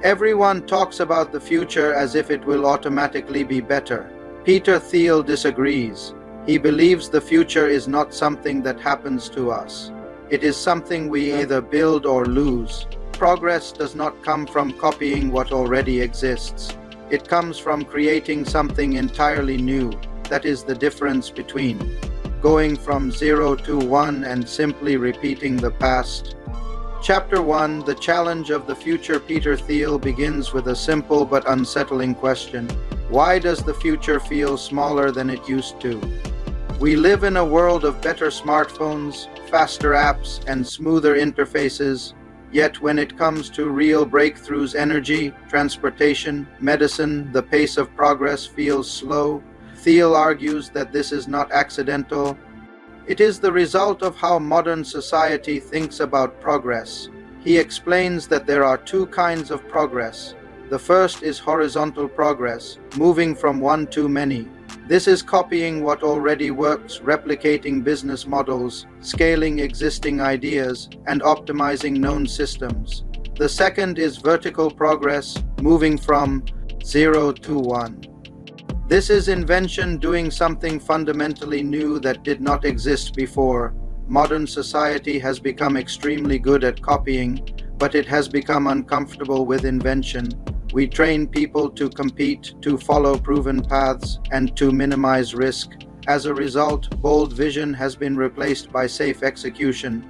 Everyone talks about the future as if it will automatically be better. Peter Thiel disagrees. He believes the future is not something that happens to us. It is something we either build or lose. Progress does not come from copying what already exists. It comes from creating something entirely new. That is the difference between going from 0 to 1 and simply repeating the past. Chapter 1, The Challenge of the Future. Peter Thiel begins with a simple but unsettling question. Why does the future feel smaller than it used to? We live in a world of better smartphones, faster apps, and smoother interfaces. Yet when it comes to real breakthroughs, energy, transportation, medicine, the pace of progress feels slow. Thiel argues that this is not accidental. It is the result of how modern society thinks about progress. He explains that there are two kinds of progress. The first is horizontal progress, moving from one to many. This is copying what already works, replicating business models, scaling existing ideas, and optimizing known systems. The second is vertical progress, moving from 0 to 1. This is invention, doing something fundamentally new that did not exist before. Modern society has become extremely good at copying, but it has become uncomfortable with invention. We train people to compete, to follow proven paths, and to minimize risk. As a result, bold vision has been replaced by safe execution.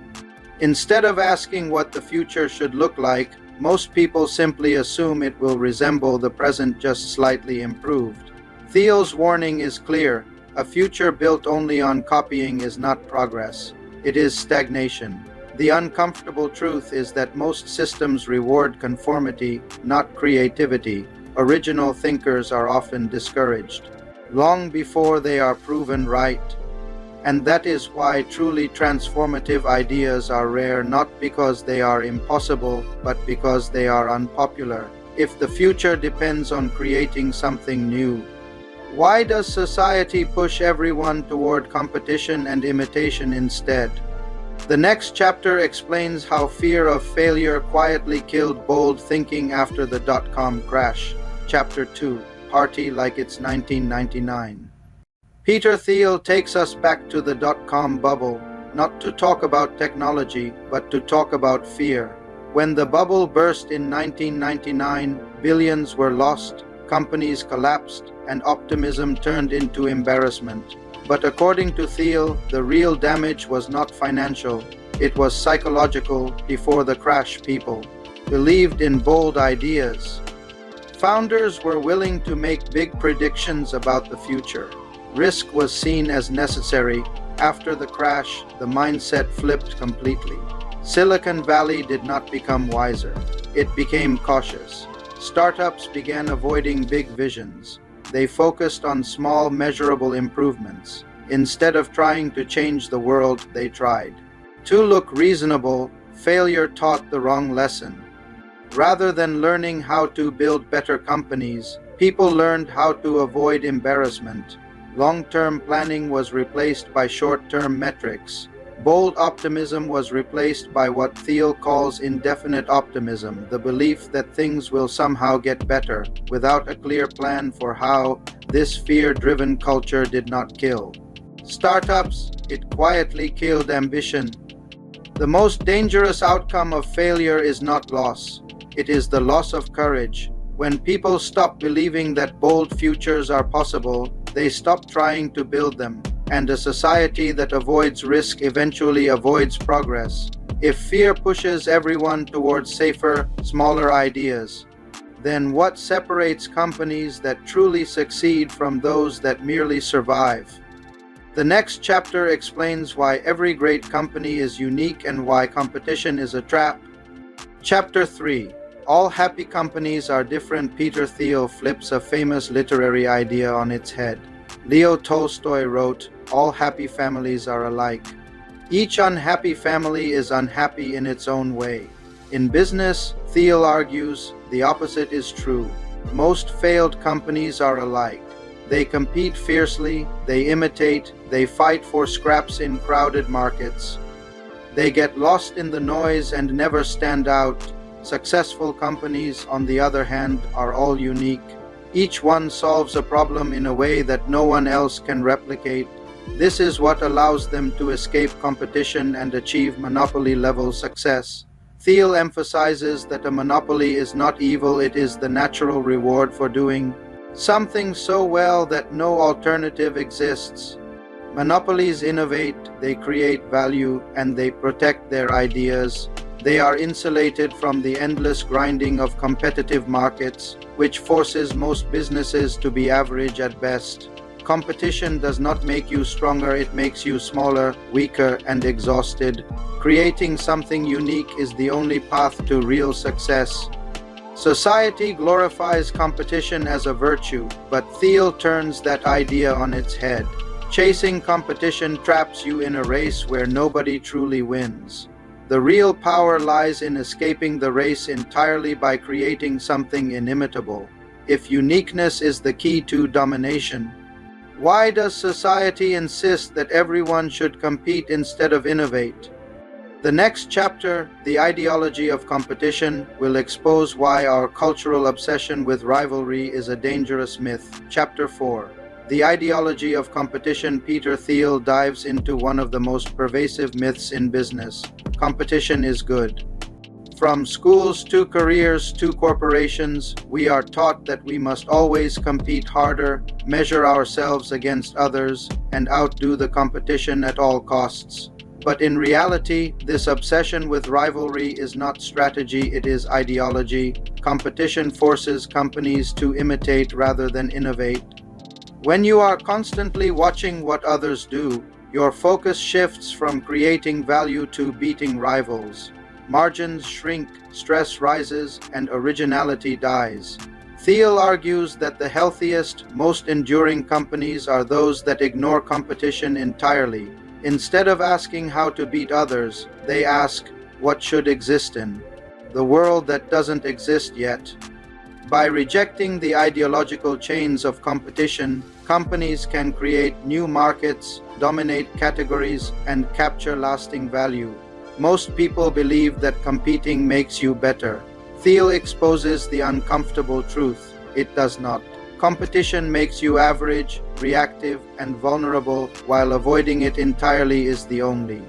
Instead of asking what the future should look like, most people simply assume it will resemble the present, just slightly improved. Thiel's warning is clear. A future built only on copying is not progress. It is stagnation. The uncomfortable truth is that most systems reward conformity, not creativity. Original thinkers are often discouraged long before they are proven right. And that is why truly transformative ideas are rare, not because they are impossible, but because they are unpopular. If the future depends on creating something new, why does society push everyone toward competition and imitation instead? The next chapter explains how fear of failure quietly killed bold thinking after the dot-com crash. Chapter 2, Party Like It's 1999. Peter Thiel takes us back to the dot-com bubble, not to talk about technology, but to talk about fear. When the bubble burst in 1999, billions were lost, companies collapsed, and optimism turned into embarrassment. But according to Thiel, the real damage was not financial, it was psychological. Before the crash, people believed in bold ideas. Founders were willing to make big predictions about the future. Risk was seen as necessary. After the crash, the mindset flipped completely. Silicon Valley did not become wiser. It became cautious. Startups began avoiding big visions. They focused on small, measurable improvements. Instead of trying to change the world, they tried to look reasonable. Failure taught the wrong lesson. Rather than learning how to build better companies, people learned how to avoid embarrassment. Long-term planning was replaced by short-term metrics. Bold optimism was replaced by what Thiel calls indefinite optimism, the belief that things will somehow get better, without a clear plan for how. This fear-driven culture did not kill startups, it quietly killed ambition. The most dangerous outcome of failure is not loss, it is the loss of courage. When people stop believing that bold futures are possible, they stop trying to build them. And a society that avoids risk eventually avoids progress. If fear pushes everyone towards safer, smaller ideas, then what separates companies that truly succeed from those that merely survive? The next chapter explains why every great company is unique and why competition is a trap. Chapter 3, All Happy Companies Are Different. Peter Thiel flips a famous literary idea on its head. Leo Tolstoy wrote, "All happy families are alike." Each unhappy family is unhappy in its own way. In business, Thiel argues, the opposite is true. Most failed companies are alike. They compete fiercely, they imitate, they fight for scraps in crowded markets. They get lost in the noise and never stand out. Successful companies, on the other hand, are all unique. Each one solves a problem in a way that no one else can replicate. This is what allows them to escape competition and achieve monopoly-level success. Thiel emphasizes that a monopoly is not evil, it is the natural reward for doing something so well that no alternative exists. Monopolies innovate, they create value, and they protect their ideas. They are insulated from the endless grinding of competitive markets, which forces most businesses to be average at best. Competition does not make you stronger, it makes you smaller, weaker, and exhausted. Creating something unique is the only path to real success. Society glorifies competition as a virtue, but Thiel turns that idea on its head. Chasing competition traps you in a race where nobody truly wins. The real power lies in escaping the race entirely by creating something inimitable. If uniqueness is the key to domination, why does society insist that everyone should compete instead of innovate? The next chapter, The Ideology of Competition, will expose why our cultural obsession with rivalry is a dangerous myth. Chapter 4. The Ideology of Competition. Peter Thiel dives into one of the most pervasive myths in business. Competition is good. From schools to careers to corporations, we are taught that we must always compete harder, measure ourselves against others, and outdo the competition at all costs. But in reality, this obsession with rivalry is not strategy, it is ideology. Competition forces companies to imitate rather than innovate. When you are constantly watching what others do, your focus shifts from creating value to beating rivals. Margins shrink, stress rises, and originality dies. Thiel argues that the healthiest, most enduring companies are those that ignore competition entirely. Instead of asking how to beat others, they ask, what should exist in the world that doesn't exist yet? By rejecting the ideological chains of competition, companies can create new markets, dominate categories, and capture lasting value. Most people believe that competing makes you better. Thiel exposes the uncomfortable truth. It does not. Competition makes you average, reactive, and vulnerable, while avoiding it entirely is the only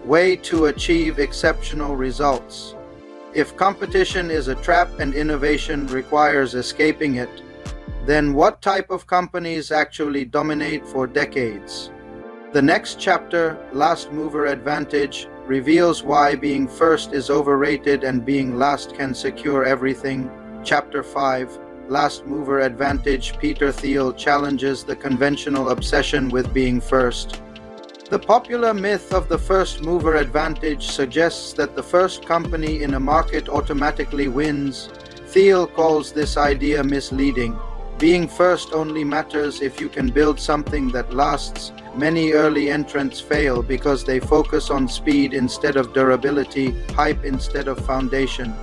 way to achieve exceptional results. If competition is a trap and innovation requires escaping it, then what type of companies actually dominate for decades? The next chapter, Last Mover Advantage, reveals why being first is overrated and being last can secure everything. Chapter 5, Last Mover Advantage. Peter Thiel challenges the conventional obsession with being first. The popular myth of the first mover advantage suggests that the first company in a market automatically wins. Thiel calls this idea misleading. Being first only matters if you can build something that lasts. Many early entrants fail because they focus on speed instead of durability, hype instead of foundation.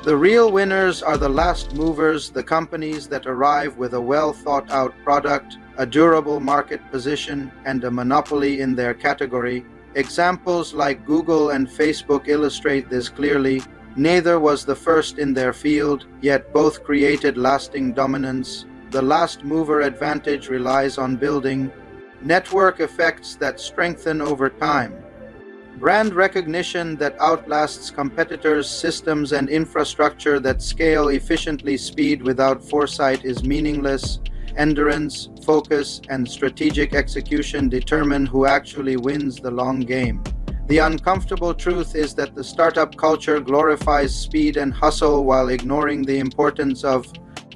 The real winners are the last movers, the companies that arrive with a well-thought-out product, a durable market position, and a monopoly in their category. Examples like Google and Facebook illustrate this clearly. Neither was the first in their field, yet both created lasting dominance. The last mover advantage relies on building network effects that strengthen over time, brand recognition that outlasts competitors, systems and infrastructure that scale efficiently. Speed without foresight is meaningless. Endurance, focus, and strategic execution determine who actually wins the long game. The uncomfortable truth is that the startup culture glorifies speed and hustle while ignoring the importance of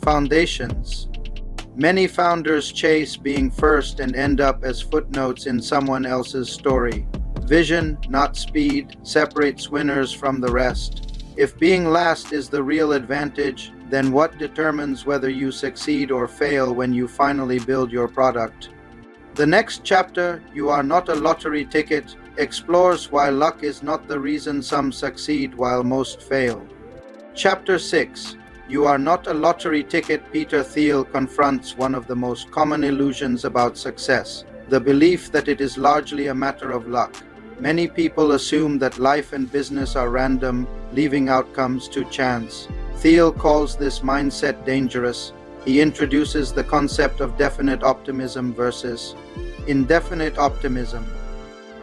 foundations. Many founders chase being first and end up as footnotes in someone else's story. Vision, not speed, separates winners from the rest. If being last is the real advantage, then what determines whether you succeed or fail when you finally build your product? The next chapter, You Are Not a Lottery Ticket, explores why luck is not the reason some succeed while most fail. Chapter 6, You Are Not a Lottery Ticket. Peter Thiel confronts one of the most common illusions about success, the belief that it is largely a matter of luck. Many people assume that life and business are random, leaving outcomes to chance. Thiel calls this mindset dangerous. He introduces the concept of definite optimism versus indefinite optimism.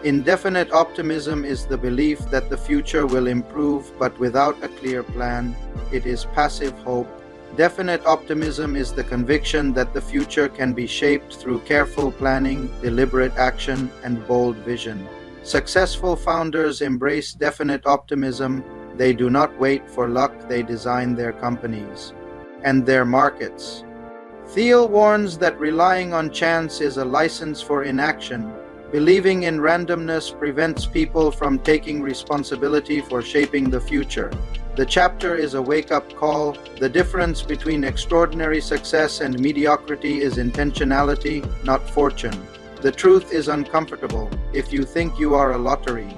Indefinite optimism is the belief that the future will improve, but without a clear plan. It is passive hope. Definite optimism is the conviction that the future can be shaped through careful planning, deliberate action, and bold vision. Successful founders embrace definite optimism. They do not wait for luck, they design their companies and their markets. Thiel warns that relying on chance is a license for inaction. Believing in randomness prevents people from taking responsibility for shaping the future. The chapter is a wake-up call. The difference between extraordinary success and mediocrity is intentionality, not fortune. The truth is uncomfortable. If you think you are a lottery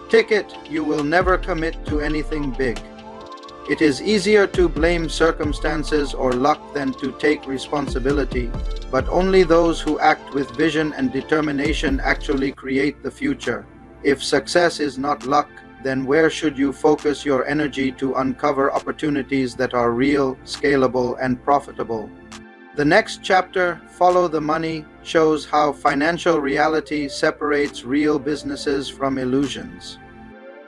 ticket, you will never commit to anything big. It is easier to blame circumstances or luck than to take responsibility, but only those who act with vision and determination actually create the future. If success is not luck, then where should you focus your energy to uncover opportunities that are real, scalable, and profitable? The next chapter, Follow the Money, shows how financial reality separates real businesses from illusions.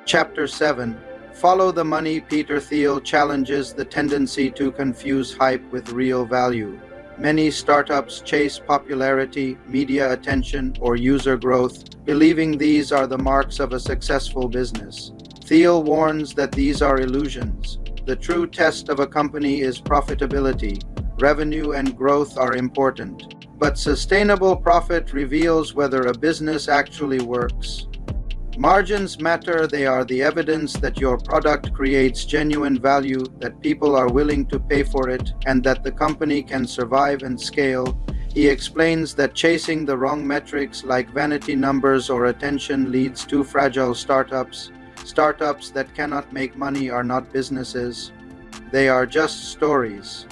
Chapter 7, Follow the Money. Peter Thiel challenges the tendency to confuse hype with real value. Many startups chase popularity, media attention, or user growth, believing these are the marks of a successful business. Thiel warns that these are illusions. The true test of a company is profitability. Revenue and growth are important, but sustainable profit reveals whether a business actually works. Margins matter. They are the evidence that your product creates genuine value, that people are willing to pay for it, and that the company can survive and scale. He explains that chasing the wrong metrics like vanity numbers or attention leads to fragile startups. Startups that cannot make money are not businesses. They are just stories.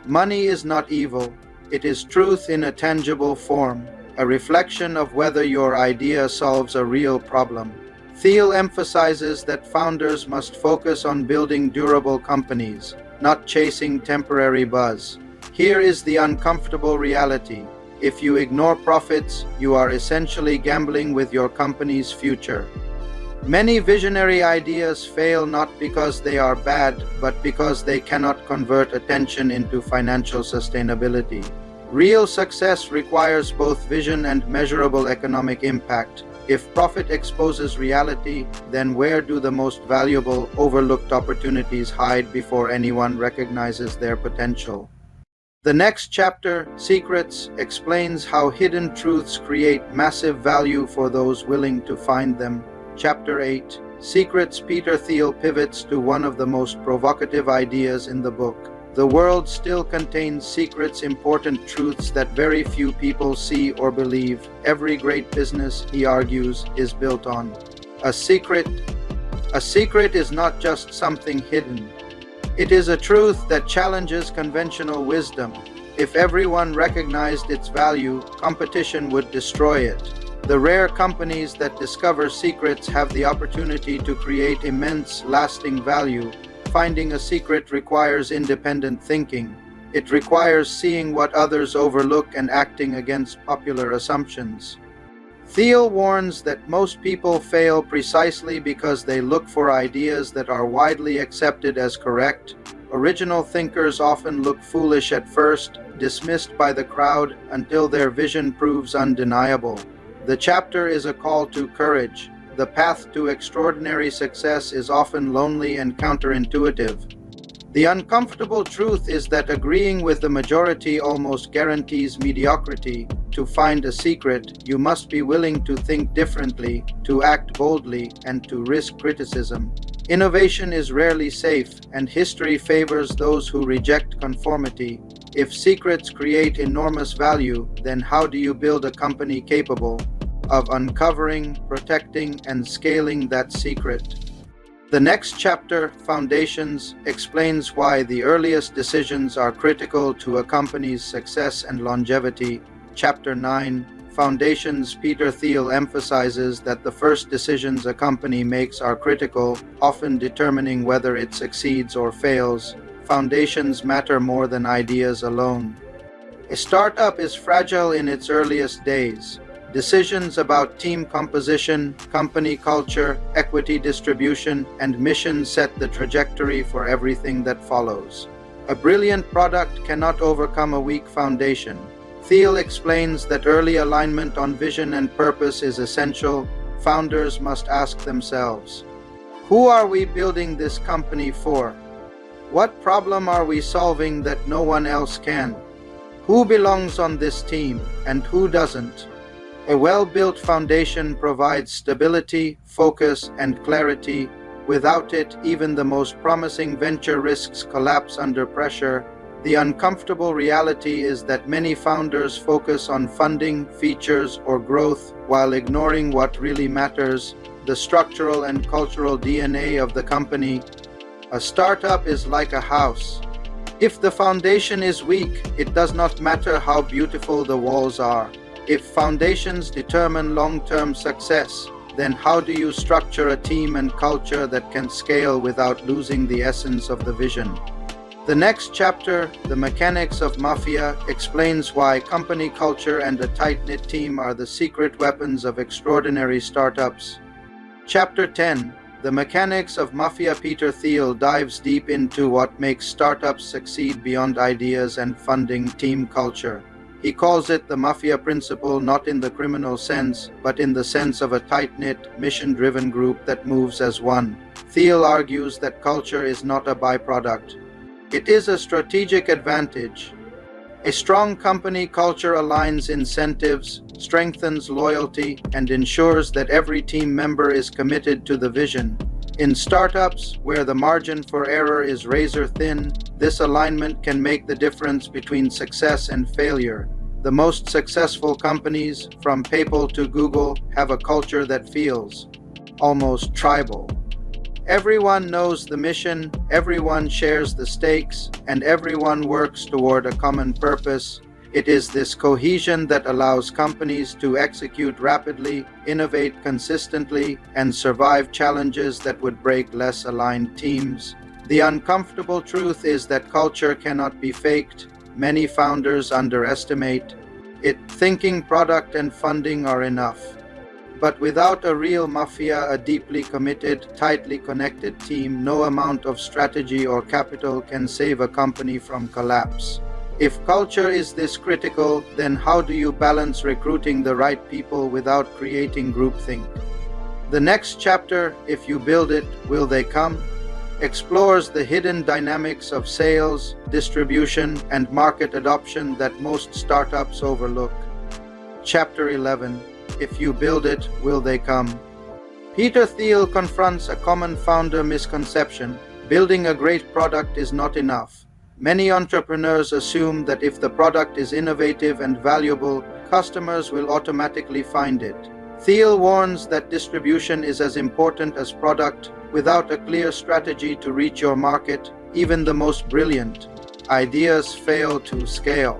Money is not evil. It is truth in a tangible form, a reflection of whether your idea solves a real problem. Thiel emphasizes that founders must focus on building durable companies, not chasing temporary buzz. Here is the uncomfortable reality. If you ignore profits, you are essentially gambling with your company's future. Many visionary ideas fail not because they are bad, but because they cannot convert attention into financial sustainability. Real success requires both vision and measurable economic impact. If profit exposes reality, then where do the most valuable, overlooked opportunities hide before anyone recognizes their potential? The next chapter, Secrets, explains how hidden truths create massive value for those willing to find them. Chapter 8, Secrets. Peter Thiel pivots to one of the most provocative ideas in the book. The world still contains secrets, important truths that very few people see or believe. Every great business, he argues, is built on a secret. A secret is not just something hidden. It is a truth that challenges conventional wisdom. If everyone recognized its value, competition would destroy it. The rare companies that discover secrets have the opportunity to create immense, lasting value. Finding a secret requires independent thinking. It requires seeing what others overlook and acting against popular assumptions. Thiel warns that most people fail precisely because they look for ideas that are widely accepted as correct. Original thinkers often look foolish at first, dismissed by the crowd until their vision proves undeniable. The chapter is a call to courage. The path to extraordinary success is often lonely and counterintuitive. The uncomfortable truth is that agreeing with the majority almost guarantees mediocrity. To find a secret, you must be willing to think differently, to act boldly, and to risk criticism. Innovation is rarely safe, and history favors those who reject conformity. If secrets create enormous value, then how do you build a company capable of uncovering, protecting, and scaling that secret? The next chapter, Foundations, explains why the earliest decisions are critical to a company's success and longevity. Chapter 9, Foundations, Peter Thiel emphasizes that the first decisions a company makes are critical, often determining whether it succeeds or fails. Foundations matter more than ideas alone. A startup is fragile in its earliest days. Decisions about team composition, company culture, equity distribution, and mission set the trajectory for everything that follows. A brilliant product cannot overcome a weak foundation. Thiel explains that early alignment on vision and purpose is essential. Founders must ask themselves, who are we building this company for? What problem are we solving that no one else can? Who belongs on this team and who doesn't? A well-built foundation provides stability, focus, and clarity. Without it, even the most promising venture risks collapse under pressure. The uncomfortable reality is that many founders focus on funding, features, or growth while ignoring what really matters, the structural and cultural DNA of the company. A startup is like a house. If the foundation is weak, it does not matter how beautiful the walls are. If foundations determine long-term success, then how do you structure a team and culture that can scale without losing the essence of the vision? The next chapter, The Mechanics of Mafia, explains why company culture and a tight-knit team are the secret weapons of extraordinary startups. Chapter 10, The Mechanics of Mafia. Peter Thiel dives deep into what makes startups succeed beyond ideas and funding. Team culture. He calls it the mafia principle, not in the criminal sense, but in the sense of a tight-knit, mission-driven group that moves as one. Thiel argues that culture is not a byproduct. It is a strategic advantage. A strong company culture aligns incentives, strengthens loyalty, and ensures that every team member is committed to the vision. In startups, where the margin for error is razor thin, this alignment can make the difference between success and failure. The most successful companies, from PayPal to Google, have a culture that feels almost tribal. Everyone knows the mission, everyone shares the stakes, and everyone works toward a common purpose. It is this cohesion that allows companies to execute rapidly, innovate consistently, and survive challenges that would break less aligned teams. The uncomfortable truth is that culture cannot be faked. Many founders underestimate it, thinking product and funding are enough. But without a real mafia, a deeply committed, tightly connected team, no amount of strategy or capital can save a company from collapse. If culture is this critical, then how do you balance recruiting the right people without creating groupthink? The next chapter, If You Build It, Will They Come?, explores the hidden dynamics of sales, distribution, and market adoption that most startups overlook. Chapter 11, If You Build It, Will They Come? Peter Thiel confronts a common founder misconception: building a great product is not enough. Many entrepreneurs assume that if the product is innovative and valuable, customers will automatically find it. Thiel warns that distribution is as important as product. Without a clear strategy to reach your market, even the most brilliant ideas fail to scale.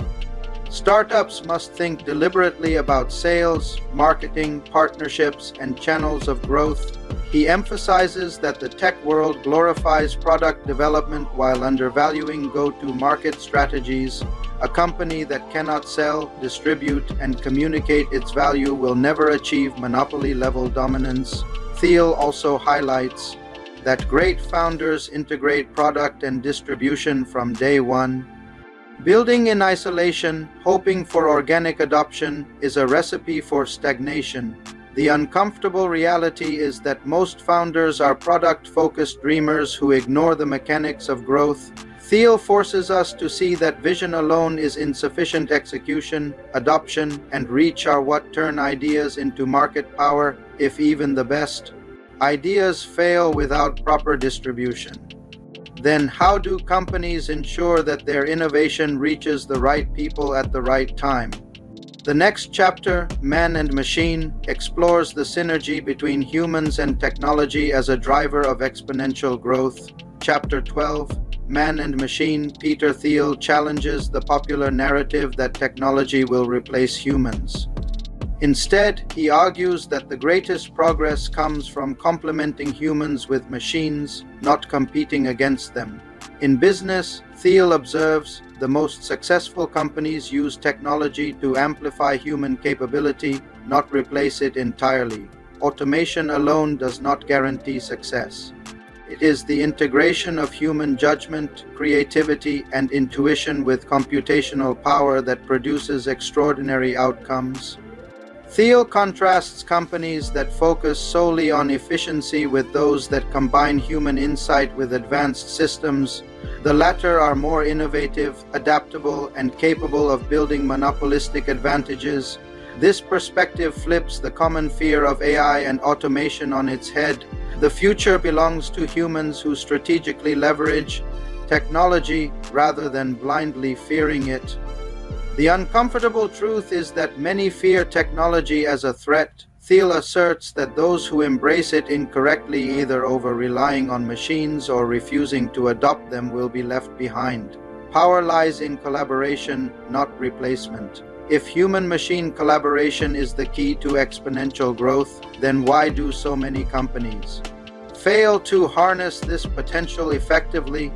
Startups must think deliberately about sales, marketing, partnerships, and channels of growth. He emphasizes that the tech world glorifies product development while undervaluing go-to-market strategies. A company that cannot sell, distribute, and communicate its value will never achieve monopoly-level dominance. Thiel also highlights that great founders integrate product and distribution from day one. Building in isolation, hoping for organic adoption, is a recipe for stagnation. The uncomfortable reality is that most founders are product-focused dreamers who ignore the mechanics of growth. Thiel forces us to see that vision alone is insufficient. Execution, adoption, and reach are what turn ideas into market power, if even the best ideas fail without proper distribution. Then how do companies ensure that their innovation reaches the right people at the right time? The next chapter, Man and Machine, explores the synergy between humans and technology as a driver of exponential growth. Chapter 12, Man and Machine. Peter Thiel challenges the popular narrative that technology will replace humans. Instead, he argues that the greatest progress comes from complementing humans with machines, not competing against them. In business, Thiel observes, the most successful companies use technology to amplify human capability, not replace it entirely. Automation alone does not guarantee success. It is the integration of human judgment, creativity, and intuition with computational power that produces extraordinary outcomes. Thiel contrasts companies that focus solely on efficiency with those that combine human insight with advanced systems. The latter are more innovative, adaptable, and capable of building monopolistic advantages. This perspective flips the common fear of AI and automation on its head. The future belongs to humans who strategically leverage technology rather than blindly fearing it. The uncomfortable truth is that many fear technology as a threat. Thiel asserts that those who embrace it incorrectly, either over-relying on machines or refusing to adopt them, will be left behind. Power lies in collaboration, not replacement. If human-machine collaboration is the key to exponential growth, then why do so many companies fail to harness this potential effectively?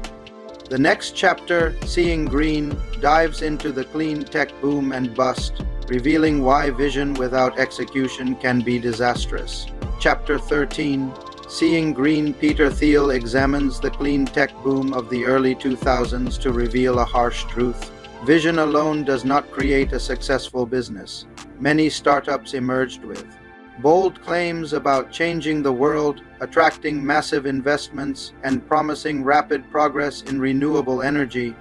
The next chapter, Seeing Green, dives into the clean tech boom and bust, revealing why vision without execution can be disastrous. Chapter 13, Seeing Green, Peter Thiel examines the clean tech boom of the early 2000s to reveal a harsh truth. Vision alone does not create a successful business. Many startups emerged with bold claims about changing the world, attracting massive investments, and promising rapid progress in renewable energy.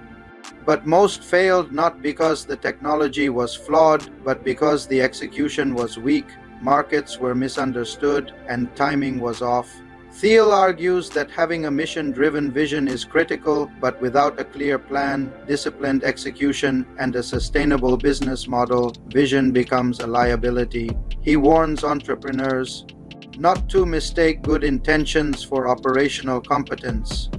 But most failed not because the technology was flawed, but because the execution was weak, markets were misunderstood, and timing was off. Thiel argues that having a mission-driven vision is critical, but without a clear plan, disciplined execution, and a sustainable business model, vision becomes a liability. He warns entrepreneurs not to mistake good intentions for operational competence.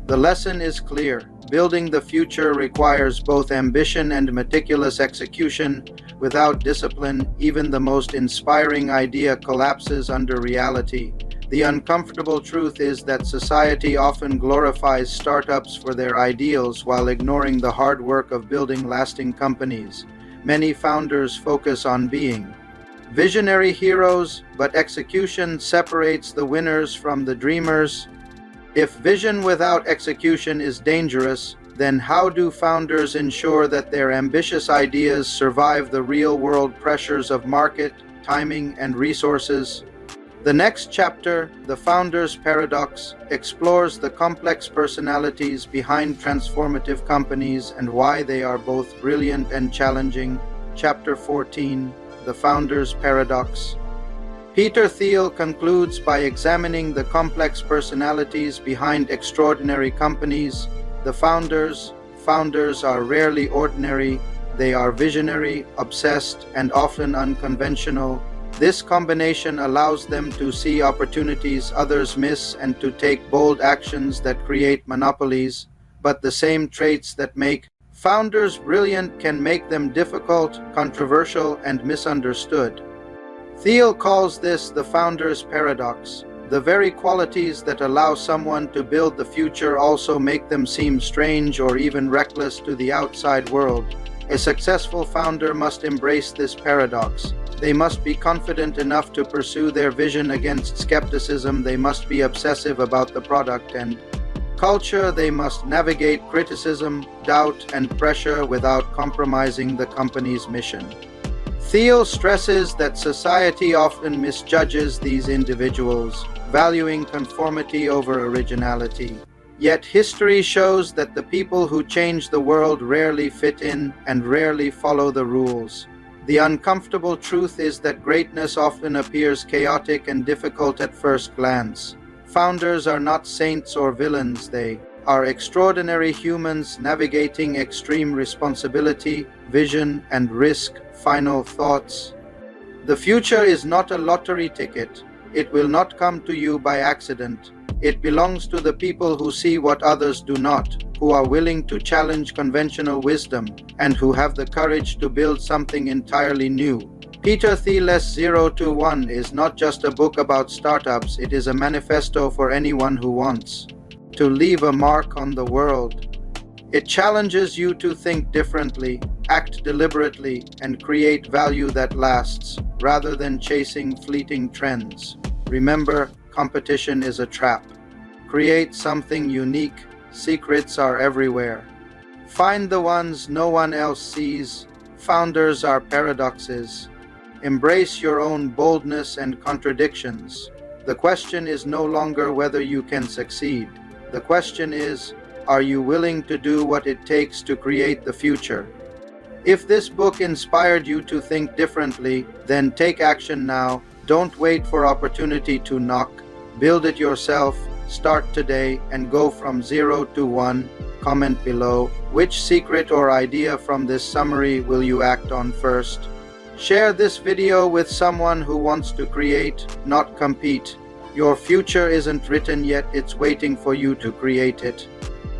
The lesson is clear. Building the future requires both ambition and meticulous execution. Without discipline, even the most inspiring idea collapses under reality. The uncomfortable truth is that society often glorifies startups for their ideals while ignoring the hard work of building lasting companies. Many founders focus on being visionary heroes, but execution separates the winners from the dreamers. If vision without execution is dangerous, then how do founders ensure that their ambitious ideas survive the real-world pressures of market, timing, and resources? The next chapter, The Founder's Paradox, explores the complex personalities behind transformative companies and why they are both brilliant and challenging. Chapter 14, The Founder's Paradox. Peter Thiel concludes by examining the complex personalities behind extraordinary companies. The founders are rarely ordinary. They are visionary, obsessed, and often unconventional. This combination allows them to see opportunities others miss and to take bold actions that create monopolies. But the same traits that make founders brilliant can make them difficult, controversial, and misunderstood. Thiel calls this the founder's paradox. The very qualities that allow someone to build the future also make them seem strange or even reckless to the outside world. A successful founder must embrace this paradox. They must be confident enough to pursue their vision against skepticism. They must be obsessive about the product and culture. They must navigate criticism, doubt, and pressure without compromising the company's mission. Thiel stresses that society often misjudges these individuals, valuing conformity over originality. Yet history shows that the people who change the world rarely fit in and rarely follow the rules. The uncomfortable truth is that greatness often appears chaotic and difficult at first glance. Founders are not saints or villains. They are extraordinary humans navigating extreme responsibility, vision, and risk. Final thoughts. The future is not a lottery ticket. It will not come to you by accident. It belongs to the people who see what others do not, who are willing to challenge conventional wisdom, and who have the courage to build something entirely new. Peter Thiel Zero to One is not just a book about startups, it is a manifesto for anyone who wants to leave a mark on the world. It challenges you to think differently, act deliberately, and create value that lasts, rather than chasing fleeting trends. Remember, competition is a trap. Create something unique. Secrets are everywhere. Find the ones no one else sees. Founders are paradoxes. Embrace your own boldness and contradictions. The question is no longer whether you can succeed. The question is, are you willing to do what it takes to create the future? If this book inspired you to think differently, then take action now. Don't wait for opportunity to knock. Build it yourself. Start today and go from 0 to 1. Comment below. Which secret or idea from this summary will you act on first? Share this video with someone who wants to create, not compete. Your future isn't written yet, it's waiting for you to create it.